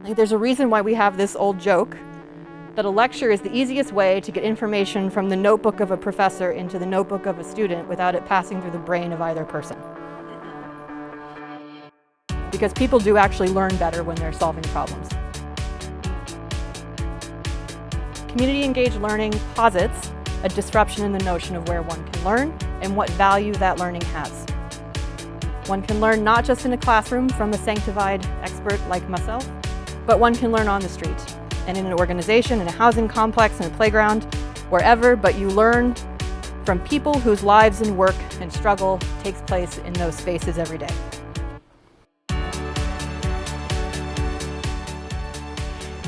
There's a reason why we have this old joke that a lecture is the easiest way to get information from the notebook of a professor into the notebook of a student without it passing through the brain of either person. Because people do actually learn better when they're solving problems. Community-engaged learning posits a disruption in the notion of where one can learn and what value that learning has. One can learn not just in a classroom from a sanctified expert like myself, but one can learn on the street and in an organization, in a housing complex, in a playground, wherever, but you learn from people whose lives and work and struggle takes place in those spaces every day.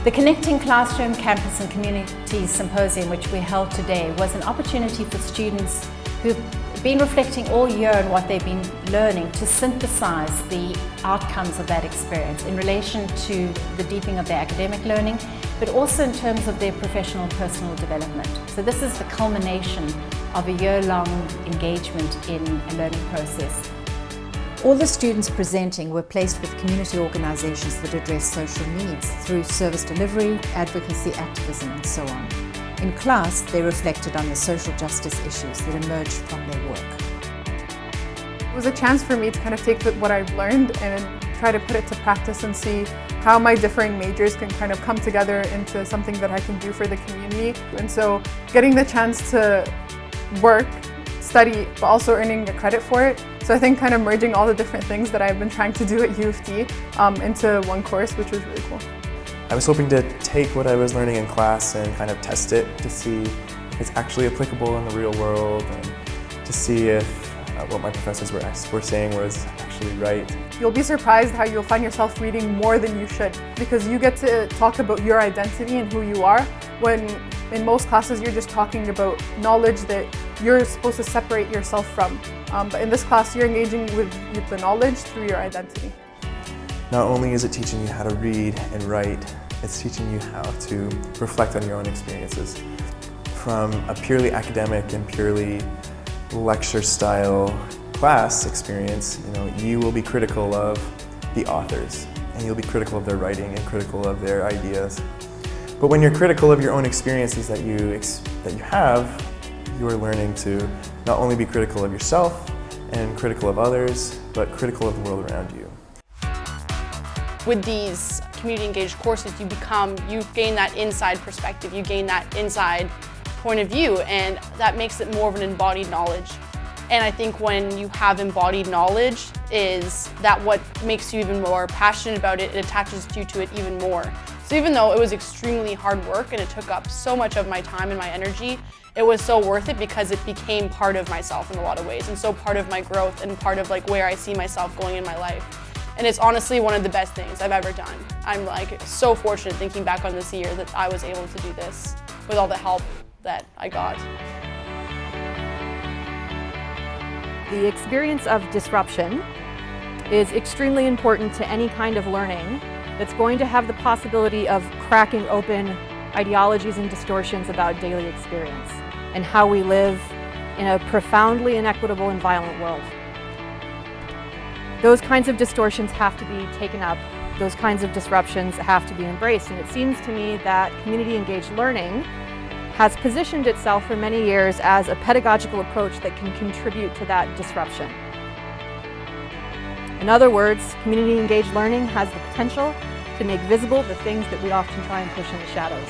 The Connecting Classroom, Campus and Community Symposium, which we held today, was an opportunity for students who've been reflecting all year on what they've been learning to synthesize the outcomes of that experience in relation to the deepening of their academic learning, but also in terms of their professional and personal development. So this is the culmination of a year-long engagement in a learning process. All the students presenting were placed with community organisations that address social needs through service delivery, advocacy, activism and so on. In class, they reflected on the social justice issues that emerged from their work. It was a chance for me to kind of take what I've learned and try to put it to practice and see how my differing majors can kind of come together into something that I can do for the community. And so getting the chance to work, study, but also earning the credit for it. So I think kind of merging all the different things that I've been trying to do at U of T into one course, which was really cool. I was hoping to take what I was learning in class and kind of test it to see if it's actually applicable in the real world and to see if what my professors were saying was actually right. You'll be surprised how you'll find yourself reading more than you should because you get to talk about your identity and who you are when in most classes you're just talking about knowledge that you're supposed to separate yourself from. But in this class you're engaging with the knowledge through your identity. Not only is it teaching you how to read and write, it's teaching you how to reflect on your own experiences. From a purely academic and purely lecture style class experience, you will be critical of the authors and you'll be critical of their writing and critical of their ideas. But when you're critical of your own experiences that you have, you are learning to not only be critical of yourself and critical of others, but critical of the world around you. With these community-engaged courses, you gain that inside perspective, you gain that inside point of view, and that makes it more of an embodied knowledge. And I think when you have embodied knowledge, is that what makes you even more passionate about it, it attaches you to it even more. So even though it was extremely hard work and it took up so much of my time and my energy, it was so worth it because it became part of myself in a lot of ways and so part of my growth and part of where I see myself going in my life. And it's honestly one of the best things I've ever done. I'm so fortunate thinking back on this year that I was able to do this with all the help that I got. The experience of disruption is extremely important to any kind of learning that's going to have the possibility of cracking open ideologies and distortions about daily experience and how we live in a profoundly inequitable and violent world. Those kinds of distortions have to be taken up. Those kinds of disruptions have to be embraced. And it seems to me that community-engaged learning has positioned itself for many years as a pedagogical approach that can contribute to that disruption. In other words, community-engaged learning has the potential to make visible the things that we often try and push in the shadows.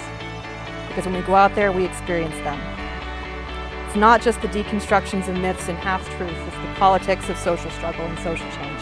Because when we go out there, we experience them. It's not just the deconstructions of myths and half-truths, it's the politics of social struggle and social change.